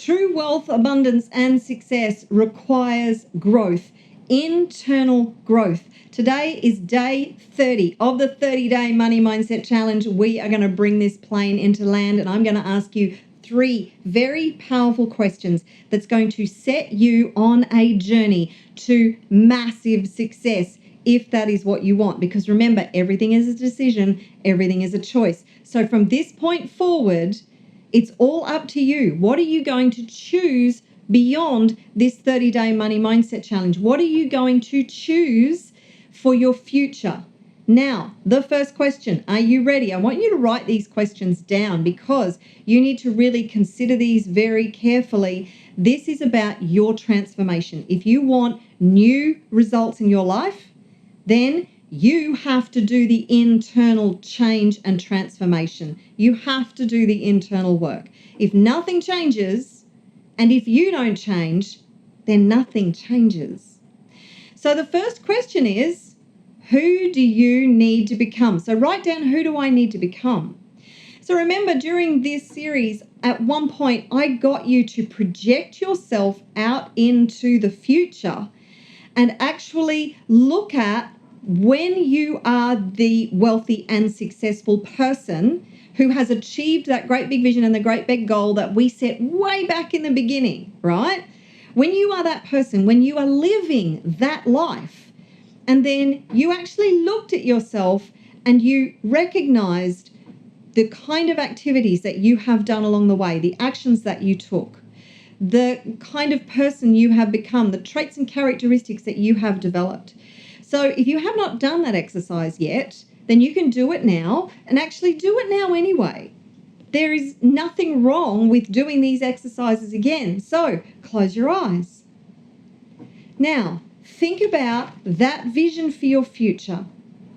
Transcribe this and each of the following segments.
True wealth, abundance, and success requires growth, internal growth. Today is day 30 of the 30-day Money Mindset Challenge. We are going to bring this plane into land, and I'm going to ask you 3 very powerful questions that's going to set you on a journey to massive success, if that is what you want. Because remember, everything is a decision, everything is a choice. So from this point forward, it's all up to you. What are you going to choose beyond this 30-day Money Mindset Challenge? What are you going to choose for your future? Now, the first question, are you ready? I want you to write these questions down because you need to really consider these very carefully. This is about your transformation. If you want new results in your life, then you have to do the internal change and transformation. You have to do the internal work. If nothing changes, and if you don't change, then nothing changes. So the first question is, who do you need to become? So write down, who do I need to become? So remember, during this series, at one point, I got you to project yourself out into the future and actually look at when you are the wealthy and successful person who has achieved that great big vision and the great big goal that we set way back in the beginning, right? When you are that person, when you are living that life, and then you actually looked at yourself and you recognized the kind of activities that you have done along the way, the actions that you took, the kind of person you have become, the traits and characteristics that you have developed. So if you have not done that exercise yet, then you can do it now, and actually do it now anyway. There is nothing wrong with doing these exercises again. So close your eyes. Now, think about that vision for your future,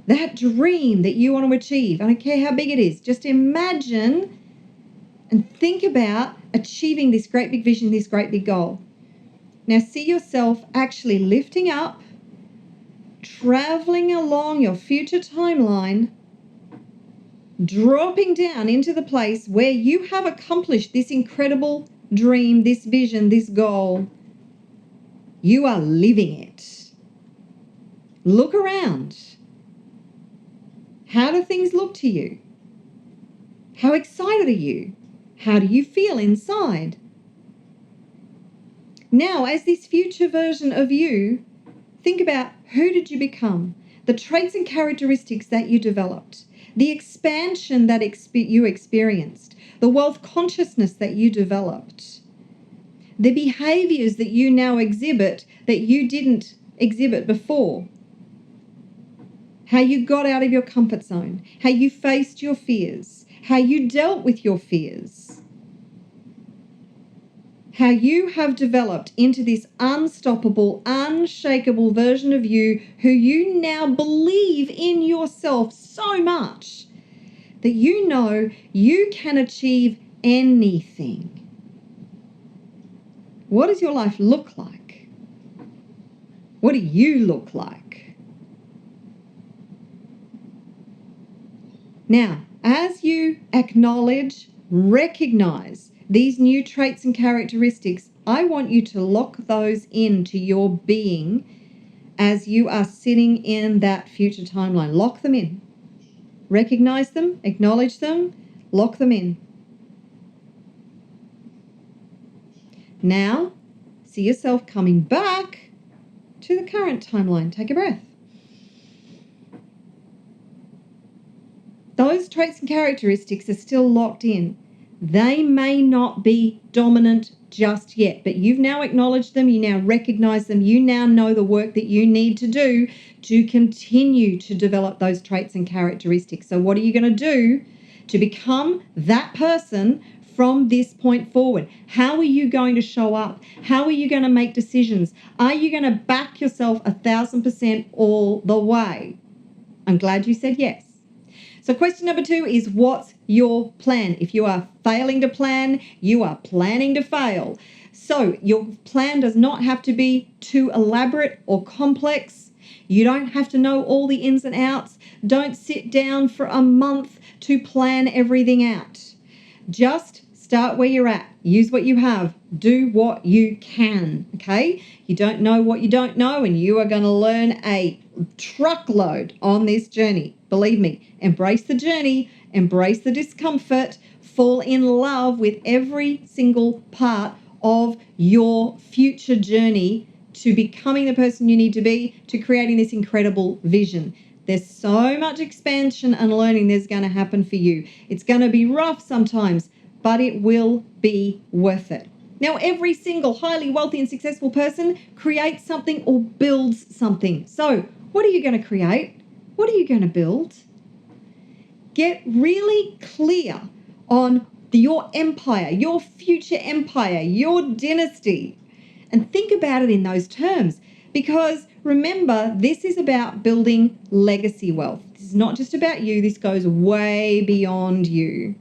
that dream that you want to achieve. I don't care how big it is. Just imagine and think about achieving this great big vision, this great big goal. Now see yourself actually lifting up, traveling along your future timeline, dropping down into the place where you have accomplished this incredible dream, this vision, this goal. You are living it. Look around. How do things look to you? How excited are you? How do you feel inside? Now, as this future version of you, think about, who did you become? The traits and characteristics that you developed, the expansion that you experienced, the wealth consciousness that you developed, the behaviors that you now exhibit that you didn't exhibit before, how you got out of your comfort zone, how you faced your fears, how you dealt with your fears, how you have developed into this unstoppable, unshakable version of you who you now believe in yourself so much that you know you can achieve anything. What does your life look like? What do you look like? Now, as you acknowledge, recognize these new traits and characteristics, I want you to lock those into your being as you are sitting in that future timeline. Lock them in. Recognize them, acknowledge them, lock them in. Now, see yourself coming back to the current timeline. Take a breath. Those traits and characteristics are still locked in. They may not be dominant just yet, but you've now acknowledged them, you now recognize them, you now know the work that you need to do to continue to develop those traits and characteristics. So what are you going to do to become that person from this point forward? How are you going to show up? How are you going to make decisions? Are you going to back yourself 1,000% all the way? I'm glad you said yes. So question number 2 is, what's your plan? If you are failing to plan, you are planning to fail. So your plan does not have to be too elaborate or complex. You don't have to know all the ins and outs. Don't sit down for a month to plan everything out. Just Start where you're at. Use what you have. Do what you can, okay? You don't know what you don't know, and you are going to learn a truckload on this journey. Believe me, embrace the journey, embrace the discomfort, fall in love with every single part of your future journey to becoming the person you need to be, to creating this incredible vision. There's so much expansion and learning that's going to happen for you. It's going to be rough sometimes, but it will be worth it. Now, every single highly wealthy and successful person creates something or builds something. So, what are you going to create? What are you going to build? Get really clear on your empire, your future empire, your dynasty, and think about it in those terms. Because remember, this is about building legacy wealth. This is not just about you. This goes way beyond you.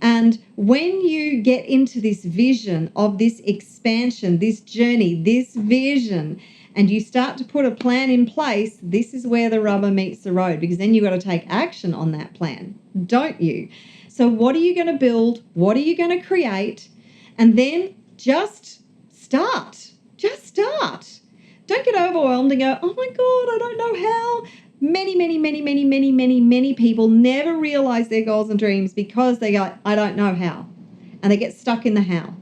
And when you get into this vision of this expansion, this journey, this vision, and you start to put a plan in place, this is where the rubber meets the road, because then you've got to take action on that plan, don't you? So what are you going to build? What are you going to create? And then just start. Just start. Don't get overwhelmed and go, oh my God, I don't know how. Many people never realize their goals and dreams because they go, I don't know how. And they get stuck in the how.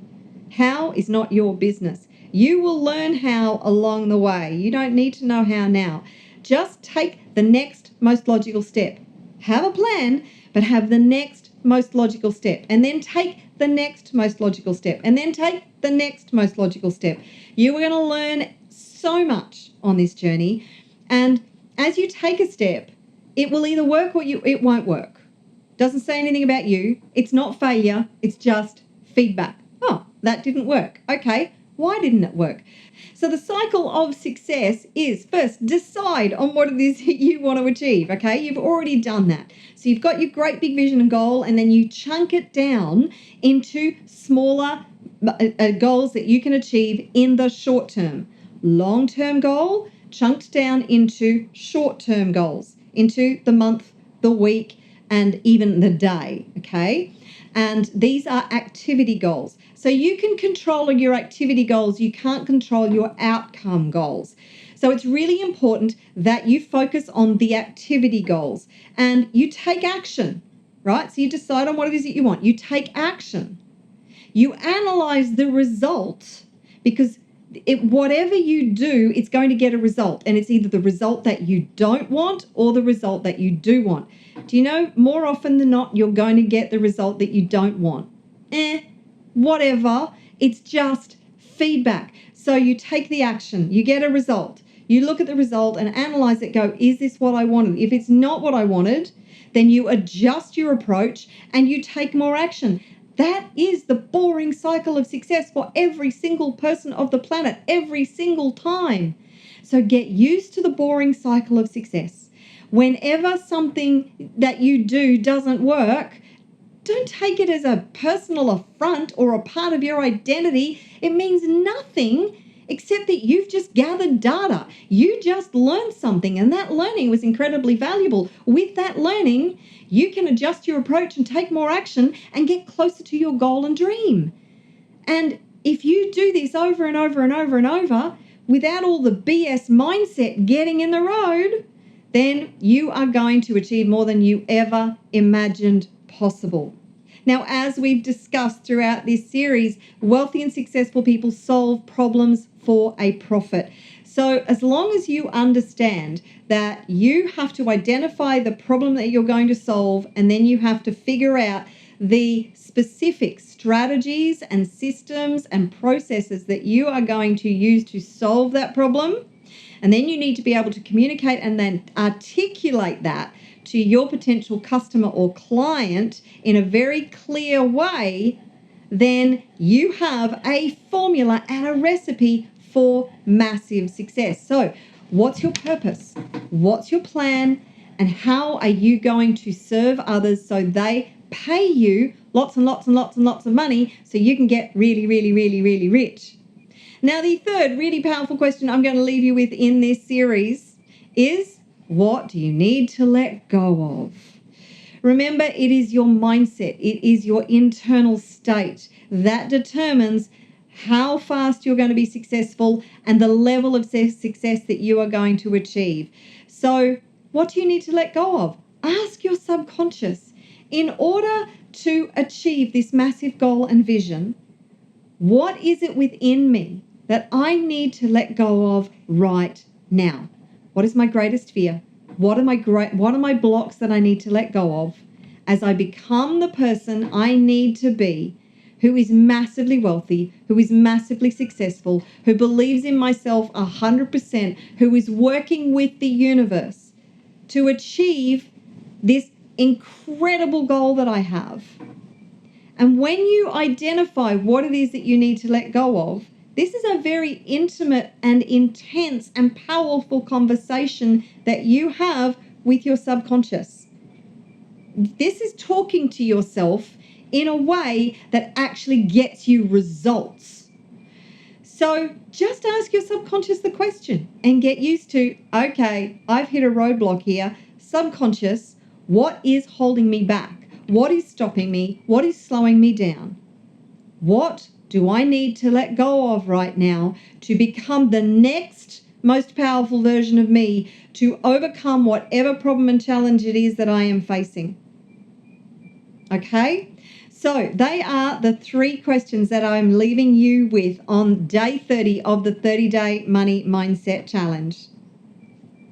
How is not your business. You will learn how along the way. You don't need to know how now. Just take the next most logical step. Have a plan, but have the next most logical step. And then take the next most logical step. And then take the next most logical step. You are going to learn so much on this journey. And as you take a step, it will either work or it won't work. Doesn't say anything about you. It's not failure. It's just feedback. Oh, that didn't work. Okay, why didn't it work? So the cycle of success is first decide on what it is you want to achieve. Okay, you've already done that. So you've got your great big vision and goal, and then you chunk it down into smaller goals that you can achieve in the short term. Long-term goal chunked down into short-term goals, into the month, the week, and even the day, okay? And these are activity goals. So you can control your activity goals. You can't control your outcome goals. So it's really important that you focus on the activity goals and you take action, right? So you decide on what it is that you want. You take action. You analyze the result, because whatever you do, it's going to get a result. And it's either the result that you don't want or the result that you do want. Do you know, more often than not, you're going to get the result that you don't want. Whatever. It's just feedback. So you take the action. You get a result. You look at the result and analyze it. Go, is this what I wanted? If it's not what I wanted, then you adjust your approach and you take more action. That is the boring cycle of success for every single person of the planet, every single time. So get used to the boring cycle of success. Whenever something that you do doesn't work, don't take it as a personal affront or a part of your identity. It means nothing except that you've just gathered data. You just learned something, and that learning was incredibly valuable. With that learning, you can adjust your approach and take more action and get closer to your goal and dream. And if you do this over and over and over and over, without all the BS mindset getting in the road, then you are going to achieve more than you ever imagined possible. Now, as we've discussed throughout this series, wealthy and successful people solve problems for a profit. So as long as you understand that you have to identify the problem that you're going to solve, and then you have to figure out the specific strategies and systems and processes that you are going to use to solve that problem, and then you need to be able to communicate and then articulate that to your potential customer or client in a very clear way, then you have a formula and a recipe for massive success. So what's your purpose? What's your plan? And how are you going to serve others so they pay you lots and lots and lots and lots of money so you can get really, really, really, really rich? Now, the third really powerful question I'm going to leave you with in this series is, what do you need to let go of? Remember, it is your mindset. It is your internal state that determines how fast you're going to be successful and the level of success that you are going to achieve. So what do you need to let go of? Ask your subconscious, in order to achieve this massive goal and vision, what is it within me that I need to let go of right now? What is my greatest fear? What are my blocks that I need to let go of as I become the person I need to be, who is massively wealthy, who is massively successful, who believes in myself 100%, who is working with the universe to achieve this incredible goal that I have. And when you identify what it is that you need to let go of, this is a very intimate and intense and powerful conversation that you have with your subconscious. This is talking to yourself in a way that actually gets you results. So just ask your subconscious the question and get used to, okay, I've hit a roadblock here. Subconscious, what is holding me back? What is stopping me? What is slowing me down? What do I need to let go of right now to become the next most powerful version of me to overcome whatever problem and challenge it is that I am facing? Okay? So they are the 3 questions that I'm leaving you with on day 30 of the 30-day money mindset challenge.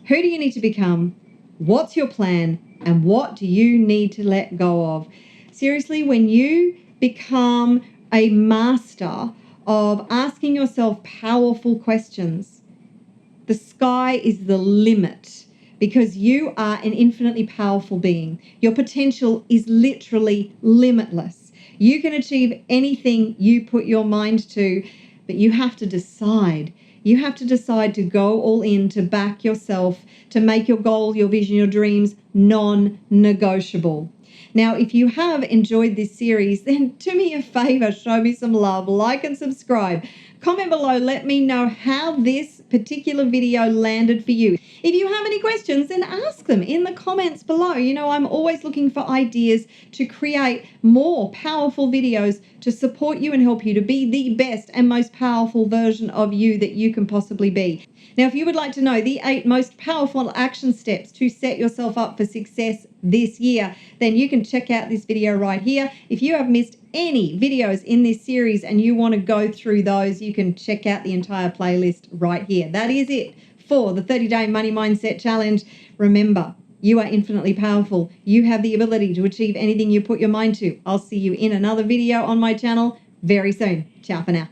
Who do you need to become? What's your plan? And what do you need to let go of? Seriously, when you become a master of asking yourself powerful questions, the sky is the limit, because you are an infinitely powerful being. Your potential is literally limitless. You can achieve anything you put your mind to, but you have to decide. You have to decide to go all in, to back yourself, to make your goal, your vision, your dreams non-negotiable. Now, if you have enjoyed this series, then do me a favor, show me some love, like and subscribe. Comment below, let me know how this particular video landed for you. If you have any questions, then ask them in the comments below. You know, I'm always looking for ideas to create more powerful videos to support you and help you to be the best and most powerful version of you that you can possibly be. Now, if you would like to know the 8 most powerful action steps to set yourself up for success this year, then you can check out this video right here. If you have missed any videos in this series and you want to go through those, you can check out the entire playlist right here. That is it for the 30-day money mindset challenge. Remember, you are infinitely powerful. You have the ability to achieve anything you put your mind to. I'll see you in another video on my channel very soon. Ciao for now.